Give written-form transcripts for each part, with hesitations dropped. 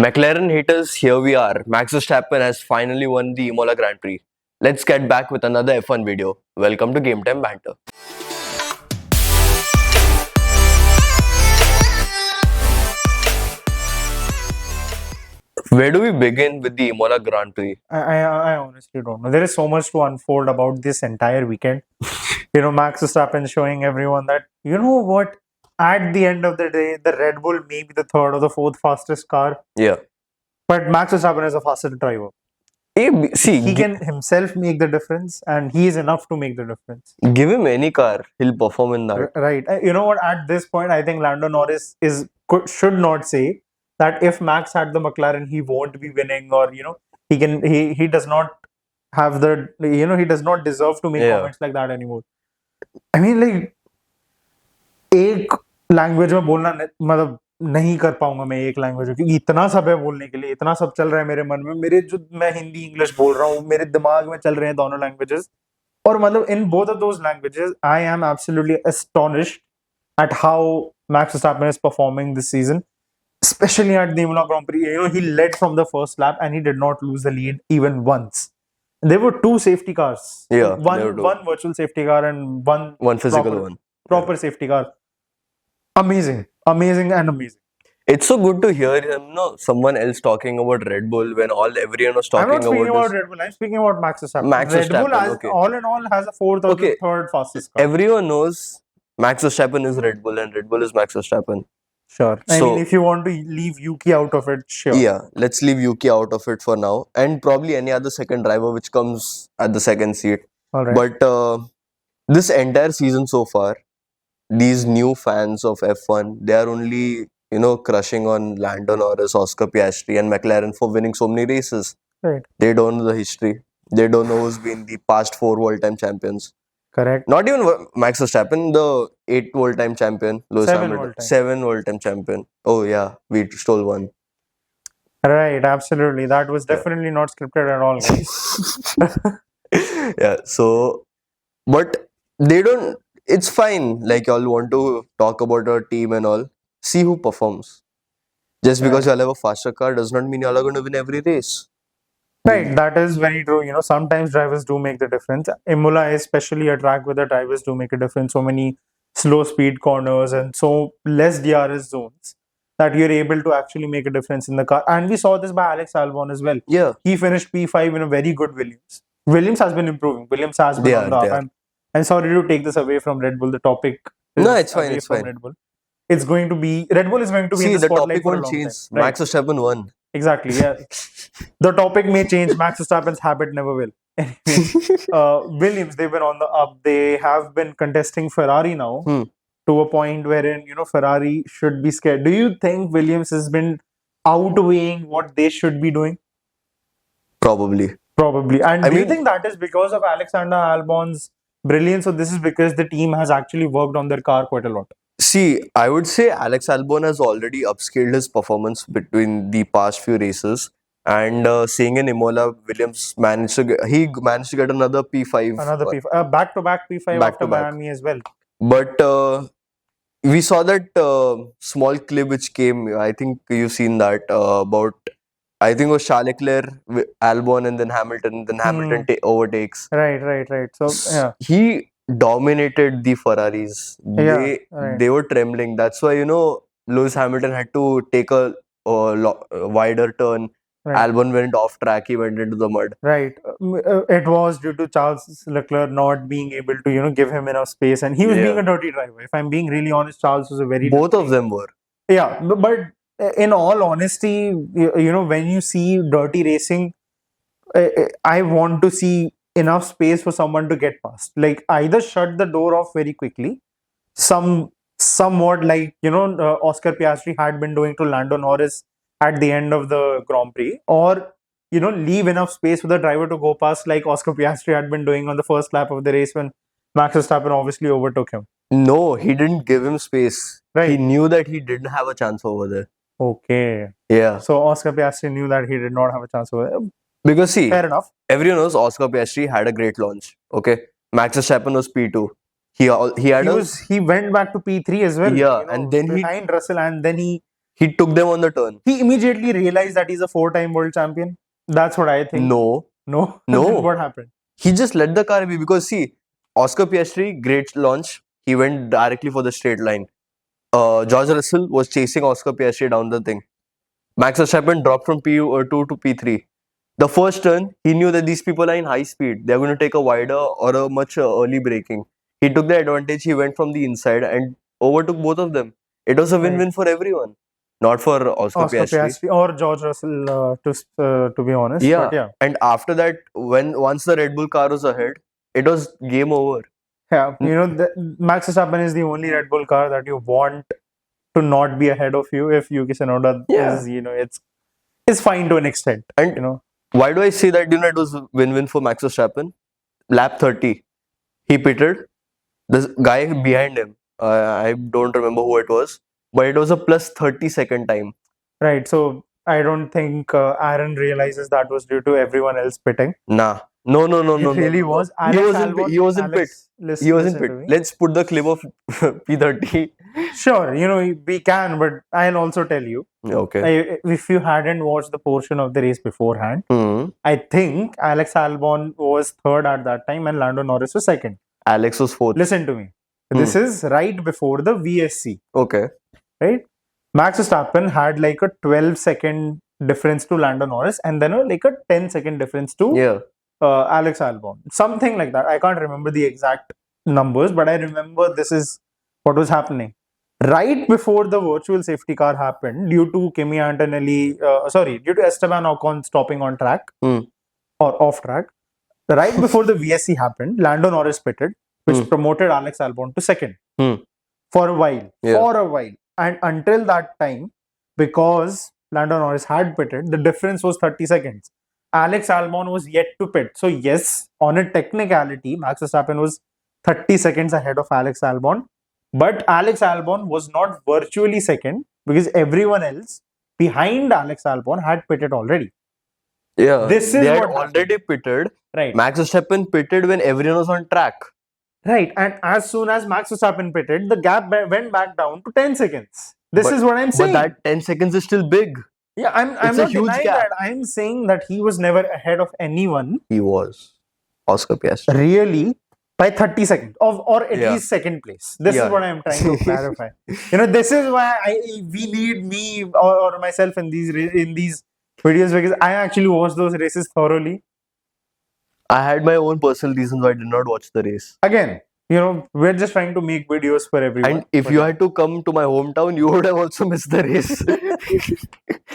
McLaren haters, here we are. Max Verstappen has finally won the Imola Grand Prix. Let's get back with another F1 video. Welcome to Game Time Banter. Where do we begin with the Imola Grand Prix? I honestly don't know. There is so much to unfold about this entire weekend. Max Verstappen showing everyone that, what, at the end of the day, the Red Bull may be the third or the fourth fastest car, Yeah. but Max Verstappen is a faster driver. He can himself make the difference, and he is enough to make the difference. Give him any car, he'll perform in that. Right. You know what? At this point, I think Lando Norris should not say that if Max had the McLaren, he won't be winning, or he does not have the he does not deserve to make comments like that anymore. I mean, like, एक language में बोलना मतलब नहीं कर पाऊंगा मैं एक language में, क्योंकि इतना सब है बोलने के लिए, इतना सब चल रहा है मेरे मन में, मैं हिंदी इंग्लिश बोल रहा हूँ, मेरे दिमाग में चल रहे हैं दोनों लैंग्वेजेस, और मतलब in both of those languages I am absolutely astonished at how Max Verstappen is performing this season, especially at the Imola Grand Prix. He led from the first lap and he did not lose the lead even once. There were two safety cars. Yeah, one virtual safety car and one physical proper safety car. Amazing and amazing. It's so good to hear someone else talking about Red Bull when everyone was talking about. I'm not speaking about Red Bull. I'm speaking about Max Verstappen. Red Bull, all in all, has a fourth or third fastest car. Everyone knows Max Verstappen is Red Bull and Red Bull is Max Verstappen. Sure. I mean, if you want to leave Yuki out of it, sure. Yeah, let's leave Yuki out of it for now, and probably any other second driver which comes at the second seat. All right. But this entire season so far, these new fans of F1, they are only crushing on Lando Norris, Oscar Piastri, and McLaren for winning so many races. Right. They don't know the history. They don't know who's been the past 4 world-time champions. Correct. Not even Max Verstappen, the 8 world-time champion, Lewis Hamilton, 7 world-time champion. Oh yeah, we stole one. Right, absolutely. That was definitely not scripted at all, guys. Yeah. So, but they don't. It's fine. Like, y'all want to talk about our team and all. See who performs. Just because y'all have a faster car does not mean y'all are going to win every race. Right, that is very true. Sometimes drivers do make the difference. Imola is especially a track where the drivers do make a difference. So many slow speed corners and so less DRS zones that you're able to actually make a difference in the car. And we saw this by Alex Albon as well. Yeah. He finished P5 in a very good Williams. Williams has been improving. Williams has been on the up. I'm sorry to take this away from Red Bull. The topic is it's fine. It's fine. Red Bull. Red Bull is going to be in the spotlight for a long time. Right? Max Verstappen won. Exactly, yeah. The topic may change. Max Verstappen's habit never will. Williams, they've been on the up. They have been contesting Ferrari now to a point wherein, Ferrari should be scared. Do you think Williams has been outweighing what they should be doing? Probably. And do you think that is because of Alexander Albon's brilliance, or this is because the team has actually worked on their car quite a lot? See, I would say Alex Albon has already upscaled his performance between the past few races, and seeing in Imola, Williams managed to get another P5. Another P5, back-to-back P5 after Miami as well. But we saw that small clip which came. I think you've seen that about. I think it was Charles Leclerc, Albon, and then Hamilton. Then Hamilton overtakes. Right. So yeah, he dominated the Ferraris. They were trembling. That's why Lewis Hamilton had to take a wider turn. Right. Albon went off track. He went into the mud. Right. It was due to Charles Leclerc not being able to give him enough space, and he was being a dirty driver. If I'm being really honest, Charles was a very both of them were. Yeah, but in all honesty, when you see dirty racing, I want to see enough space for someone to get past. Like, either shut the door off very quickly, somewhat like Oscar Piastri had been doing to Lando Norris at the end of the Grand Prix, or leave enough space for the driver to go past, like Oscar Piastri had been doing on the first lap of the race when Max Verstappen obviously overtook him. No, he didn't give him space. Right. He knew that he didn't have a chance over there. Okay. Yeah. So Oscar Piastri knew that he did not have a chance over there. Because see, fair enough. Everyone knows Oscar Piastri had a great launch. Okay. Max Verstappen was P2. He went back to P3 as well. Yeah, and then behind Russell, and then he He took them on the turn. He immediately realized that he's a 4-time world champion. That's what I think. No. No? No. Then what happened? He just let the car be because see, Oscar Piastri, great launch. He went directly for the straight line. George Russell was chasing Oscar Piastri down the thing. Max Verstappen dropped from P2 to P3. The first turn, he knew that these people are in high speed. They're going to take a wider or a much early braking. He took the advantage. He went from the inside and overtook both of them. It was a win-win for everyone, not for Oscar Piastri. Or George Russell, to be honest. Yeah. But yeah. And after that, once the Red Bull car was ahead, it was game over. Yeah, Max Verstappen is the only Red Bull car that you want to not be ahead of you. If Yuki Tsunoda is, it's fine to an extent. And why do I say that? It was win-win for Max Verstappen. Lap 30, he pitted. The guy behind him, I don't remember who it was, but it was a plus 30-second time. Right. So I don't think Aaron realizes that was due to everyone else pitting. Nah. No. It really was. He was in pit. He was in pit. Let's put the clip of P30. Sure, we can, but I'll also tell you. Okay. If you hadn't watched the portion of the race beforehand, I think Alex Albon was third at that time and Lando Norris was second. Alex was fourth. Listen to me. This is right before the VSC. Okay. Right? Max Verstappen had like a 12-second difference to Lando Norris and then like a 10-second difference to Alex Albon. Something like that. I can't remember the exact numbers, but I remember this is what was happening. Right before the virtual safety car happened, due to due to Esteban Ocon stopping on track or off track, right before the VSC happened, Lando Norris pitted, which promoted Alex Albon to second for a while. For a while. And until that time, because Lando Norris had pitted, the difference was 30 seconds. Alex Albon was yet to pit. So yes, on a technicality, Max Verstappen was 30 seconds ahead of Alex Albon. But Alex Albon was not virtually second because everyone else behind Alex Albon had pitted already. Yeah, this is they had what already pitted. Right. Max Verstappen pitted when everyone was on track. Right, and as soon as Max Verstappen pitted, the gap went back down to 10 seconds. This is what I'm saying. But that 10 seconds is still big. Yeah, I'm not denying that. I'm saying that he was never ahead of anyone. He was. Oscar Piastri. Really? By 30 seconds or at least second place. This is what I'm trying to clarify. This is why we need me or myself in these videos because I actually watched those races thoroughly. I had my own personal reasons why I did not watch the race. Again, we're just trying to make videos for everyone. And if you had to come to my hometown, you would have also missed the race.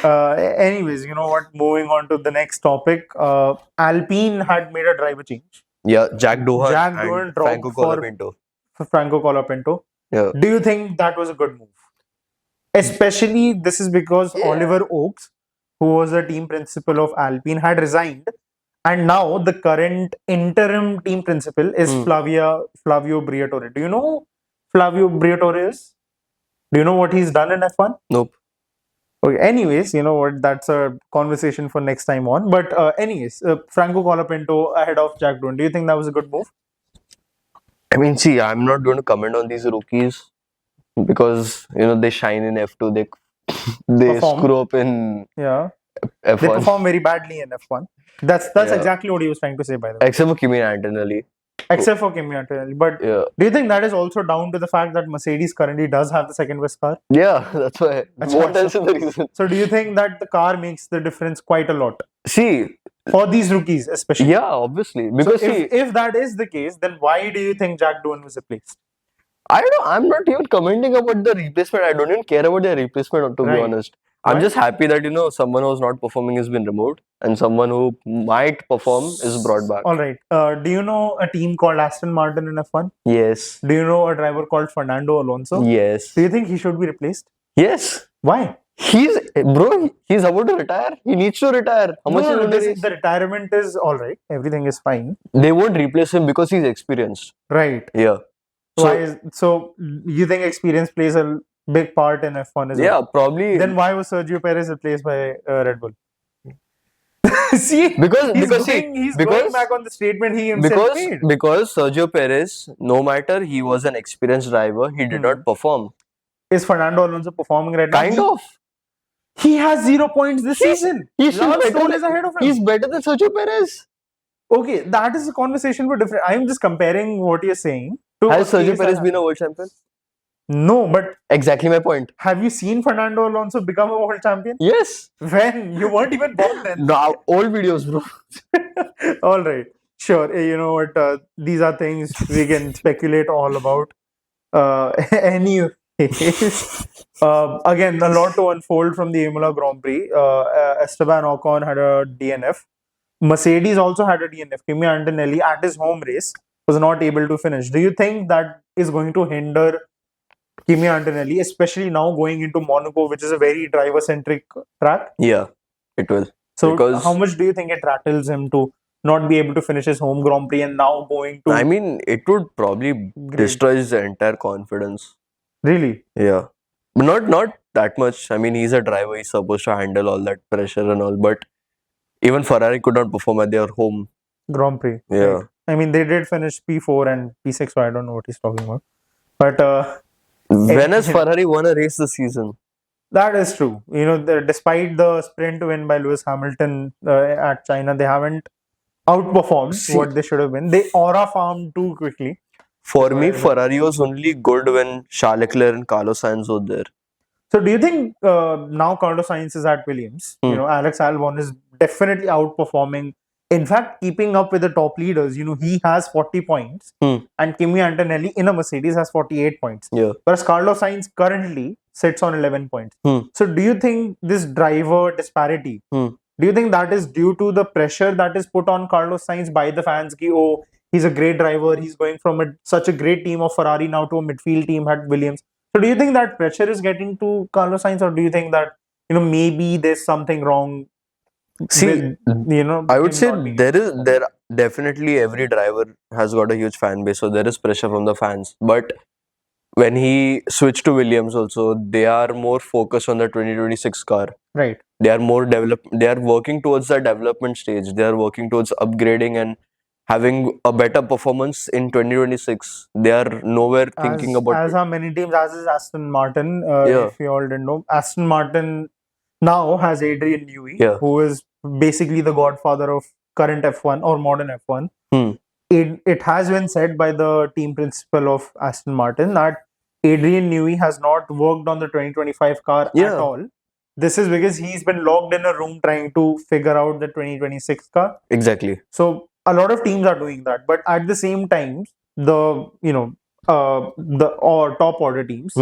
Anyways, you know what? Moving on to the next topic. Alpine had made a driver change. Yeah, Jack Doohan and Franco Colapinto. For Franco Colapinto. Yeah. Do you think that was a good move? Especially this is because Oliver Oakes, who was the team principal of Alpine, had resigned. And now the current interim team principal is Flavio Briatore. Do you know who Flavio Briatore is? Do you know what he's done in F1? Nope. Okay. Anyways, you know what? That's a conversation for next time on. But anyways, Franco Colapinto ahead of Jack Doohan. Do you think that was a good move? I mean, see, I'm not going to comment on these rookies because they shine in F2. They screw up in F1. They perform very badly in F1. That's exactly what he was trying to say, by the way. Except for Kimi Antonelli. But do you think that is also down to the fact that Mercedes currently does have the second best car? Yeah, that's why. What else is the reason? So do you think that the car makes the difference quite a lot? See, for these rookies especially. Yeah, obviously. Because if that is the case, then why do you think Jack Doohan was replaced? I don't know. I'm not even commenting about the replacement. I don't even care about their replacement, to be honest. I'm just happy that, someone who's not performing has been removed and someone who might perform is brought back. All right. Do you know a team called Aston Martin in F1? Yes. Do you know a driver called Fernando Alonso? Yes. Do you think he should be replaced? Yes. Why? He's about to retire. He needs to retire. How much the retirement is all right. Everything is fine. They won't replace him because he's experienced. Right. Yeah. So you think experience plays a big part in F1 as well? Yeah, probably. Then why was Sergio Perez replaced by Red Bull? See, because he's going back on the statement he himself made. Because Sergio Perez, no matter he was an experienced driver, he did not perform. Is Fernando Alonso performing right now? Kind of. He has 0 points this season. Lance Stroll is ahead of him. He's better than Sergio Perez. Okay, that is a conversation for different. I'm just comparing what you're saying to. Has a Sergio case Perez that- been a world champion? No, but Exactly my point. have you seen Fernando Alonso become a world champion? Yes. When? You weren't even born then. Now, old videos, bro. All right. Sure. You know what? These are things we can speculate all about. Anyways, again, a lot to unfold from the Imola Grand Prix. Esteban Ocon had a DNF. Mercedes also had a DNF. Kimi Antonelli at his home race was not able to finish. Do you think that is going to hinder Kimi Antonelli, especially now going into Monaco, which is a very driver-centric track? Yeah, it will. So, Because- how much do you think it rattles him to not be able to finish his home Grand Prix and now going to? I mean, it would probably destroy his entire confidence. Really? Yeah. But not that much. I mean, he's a driver. He's supposed to handle all that pressure and all. But even Ferrari could not perform at their home. Grand Prix. Yeah. Right. I mean, they did finish P4 and P6, so I don't know what he's talking about. But When has Ferrari won a race this season? that is true. You know, despite the sprint win by Lewis Hamilton at China, they haven't outperformed what they should have been. They aura farmed too quickly. For me, Ferrari was only good when Charles Leclerc and Carlos Sainz were there. So, do you think now Carlos Sainz is at Williams? You know, Alex Albon is definitely outperforming. In fact, keeping up with the top leaders. You know, he has 40 points, and Kimi Antonelli in a Mercedes has 48 points. Yeah. Whereas Carlos Sainz currently sits on 11 points. So, do you think this driver disparity? Do you think that is due to the pressure that is put on Carlos Sainz by the fans? Ki, oh, he's a great driver. He's going from such a great team of Ferrari now to a midfield team at Williams. So, do you think that pressure is getting to Carlos Sainz, or do you think that maybe there's something wrong? See, with, I would say him not being- there definitely every driver has got a huge fan base, so there is pressure from the fans. But when he switched to Williams, also they are more focused on the 2026 car. Right. They are more They are working towards the development stage. They are working towards upgrading and having a better performance in 2026. They are nowhere thinking about. As are many teams, as is Aston Martin. Yeah. If you all didn't know, Aston Martin now has Adrian Newey, Yeah. who is basically the godfather of current F1 or modern F1. It has been said by the team principal of Aston Martin that Adrian Newey has not worked on the 2025 car at all. This is because he's been locked in a room trying to figure out the 2026 car. Exactly. So a lot of teams are doing that, but at the same time, the top order teams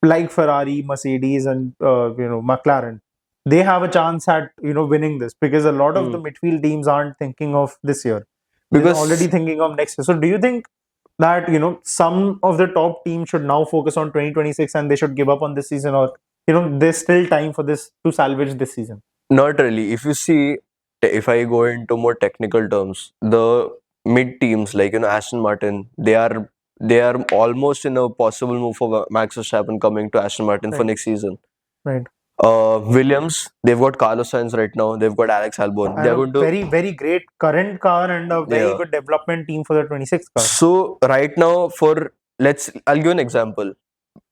like Ferrari, Mercedes, and McLaren, they have a chance at winning this because a lot of the midfield teams aren't thinking of this year. They're already thinking of next year. So do you think that some of the top teams should now focus on 2026 and they should give up on this season, or there's still time for this to salvage this season? Not really. If you see, if I go into more technical terms, the mid teams like Aston Martin, they are almost in a possible move for Max Verstappen coming to Aston Martin for next season. Right. Williams, they've got Carlos Sainz right now. They've got Alex Albon. And They're a going to very, very great current car and a very good development team for the 26 car. So right now, I'll give an example.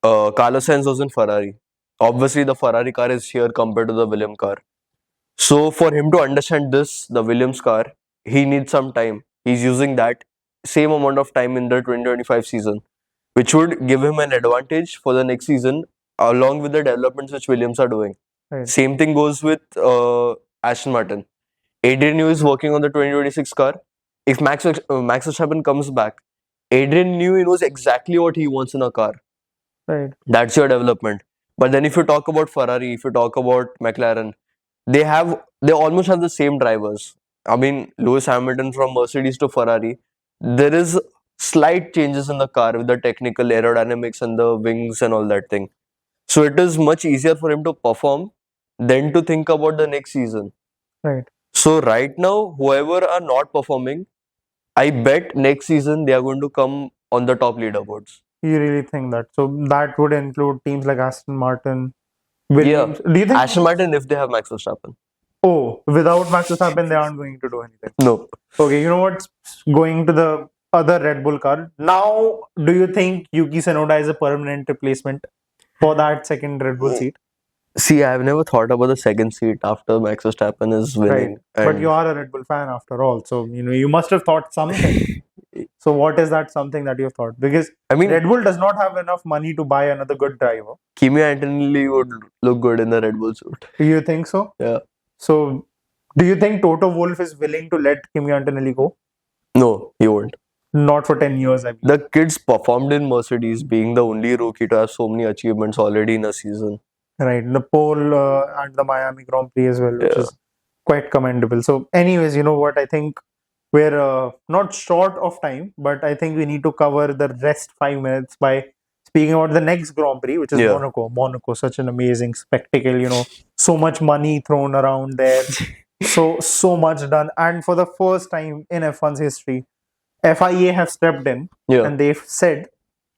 Carlos Sainz was in Ferrari. Obviously, the Ferrari car is here compared to the Williams car. So for him to understand the Williams car, he needs some time. He's using that same amount of time in the 2025 season, which would give him an advantage for the next season, along with the developments which Williams are doing. Right. Same thing goes with Aston Martin. Adrian Newey is working on the 2026 car. If Max Verstappen comes back, Adrian Newey knows exactly what he wants in a car. Right. That's your development. But then if you talk about Ferrari, if you talk about McLaren, they almost have the same drivers. I mean, Lewis Hamilton from Mercedes to Ferrari, there is slight changes in the car with the technical aerodynamics and the wings and all that thing. So it is much easier for him to perform than to think about the next season. Right. So right now, whoever are not performing, I bet next season they are going to come on the top leaderboards. You really think that? So that would include teams like Aston Martin, Williams. Do you think Aston Martin if they have Max Verstappen? Oh, without Max Verstappen, they aren't going to do anything. No. Okay, you know what's going to the other Red Bull car? Now, do you think Yuki Tsunoda is a permanent replacement for that second Red Bull seat? See, I've never thought about the second seat after Max Verstappen is winning. Right. But And you are a Red Bull fan after all, so you must have thought something. So what is that something that you've thought? Because I mean, Red Bull does not have enough money to buy another good driver. Kimi Antonelli would look good in the Red Bull suit. Do you think so? Yeah. So do you think Toto Wolff is willing to let Kimi Antonelli go? No, he won't. Not for 10 years, I believe. The kids performed in Mercedes, being the only rookie to have so many achievements already in a season. Right. The pole and the Miami Grand Prix as well, which Yeah. is quite commendable. So anyways, you know what? I think we're not short of time, but I think we need to cover the rest 5 minutes by speaking about the next Grand Prix, which is Yeah. Monaco. Monaco, such an amazing spectacle, so much money thrown around there. So much done. And for the first time in F1's history, FIA have stepped in Yeah. and they've said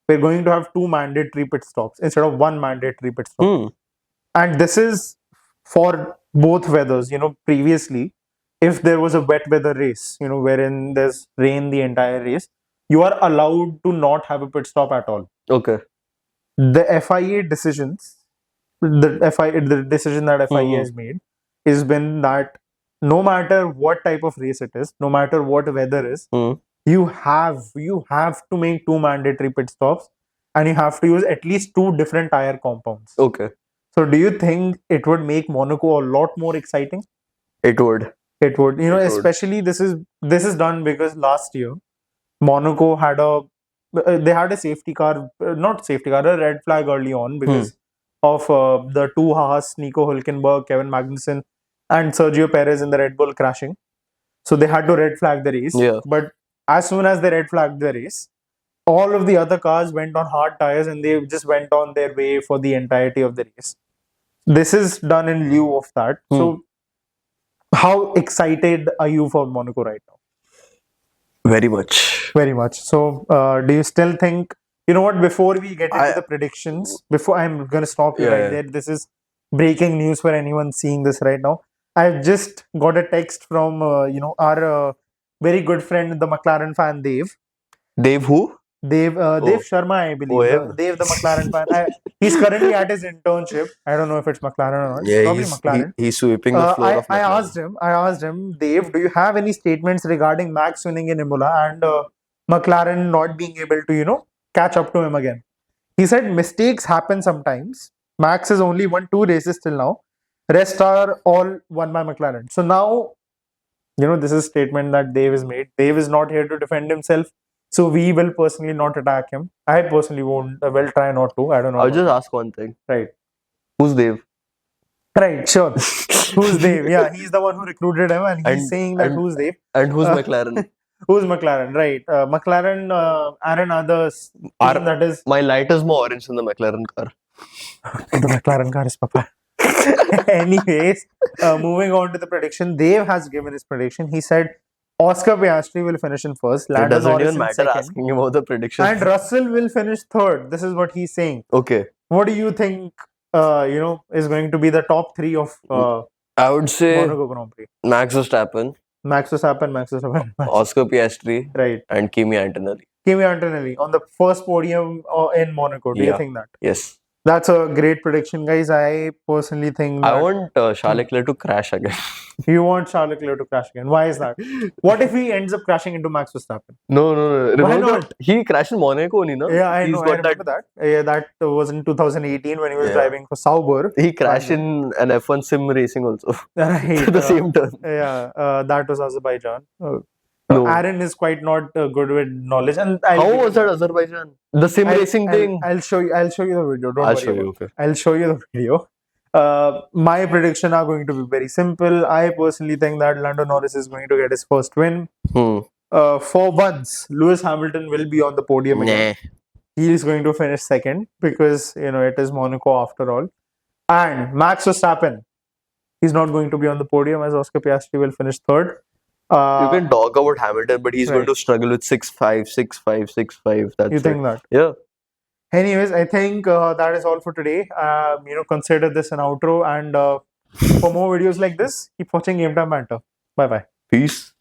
we're going to have 2 mandatory pit stops instead of 1 mandatory pit stop. Hmm. And this is for both weathers. Previously, if there was a wet weather race, wherein there's rain the entire race, you are allowed to not have a pit stop at all. Okay. The FIA decisions, the decision that FIA has made has been that no matter what type of race it is, no matter what weather is, you have to make 2 mandatory pit stops, and you have to use at least 2 different tire compounds. Okay. So do you think it would make Monaco a lot more exciting? It would. It would. It would. Especially this is done because last year Monaco had a safety car, not safety car, a red flag early on because of the 2 Haas, Nico Hülkenberg, Kevin Magnussen, and Sergio Perez in the Red Bull crashing. So they had to red flag the race. Yeah. But as soon as they red flagged the race, all of the other cars went on hard tires and they just went on their way for the entirety of the race. This is done in lieu of that. So how excited are you for Monaco right now? Very much. Very much. So do you still think, before we get into the predictions, before I'm going to stop you right there, this is breaking news for anyone seeing this right now. I've just got a text from, our very good friend, the McLaren fan, Dave. Dave who? Dave Sharma, I believe. Dave, the McLaren fan. He's currently at his internship. I don't know if it's McLaren or not. Yeah, Probably McLaren. He's sweeping the floor of McLaren. I asked him, Dave, do you have any statements regarding Max winning in Imola and McLaren not being able to, catch up to him again? He said mistakes happen sometimes. Max has only won 2 races till now. Rest are all won by McLaren. So now, this is a statement that Dave has made. Dave is not here to defend himself. So we will personally not attack him. I personally won't. I will try not to. I don't know. I'll just ask one thing. Right. Who's Dave? Right, sure. Who's Dave? Yeah, he's the one who recruited him and he's saying that who's Dave. And who's McLaren? Who's McLaren? Right. McLaren are another team that is... My light is more orange than the McLaren car. The McLaren car is papa. Anyways, moving on to the prediction. Dave has given his prediction. He said Oscar Piastri will finish in first. It doesn't even matter asking about the prediction. And Russell will finish third. This is what he's saying. Okay. What do you think, is going to be the top 3 of I would say Monaco Grand Prix? Max Verstappen. Oscar Piastri. Right. And Kimi Antonelli. Kimi Antonelli on the first podium in Monaco. Do you think that? Yes. That's a great prediction, guys. I personally think that... I want Charles Leclerc to crash again. You want Charles Leclerc to crash again. Why is that? What if he ends up crashing into Max Verstappen? No. Why not? He crashed in Monaco only, no? Yeah, I know. I remember that. Yeah, that was in 2018 when he was driving for Sauber. He crashed in an F1 sim racing also. Right. The same turn. Yeah, that was Azerbaijan. No. Aaron is quite not good with knowledge. And how was that Azerbaijan? The sim racing thing. I'll show you the video. I'll show you. Okay. I'll show you the video. My prediction are going to be very simple. I personally think that Lando Norris is going to get his first win. For once, Lewis Hamilton will be on the podium again. He is going to finish second because it is Monaco after all. And Max Verstappen, he's not going to be on the podium as Oscar Piastri will finish third. You can talk about Hamilton, but he's going to struggle with 6'5", 6'5", 6'5". That's you think that? Yeah. Anyways, I think that is all for today. Consider this an outro, and for more videos like this, keep watching Game Time Banter. Bye bye. Peace.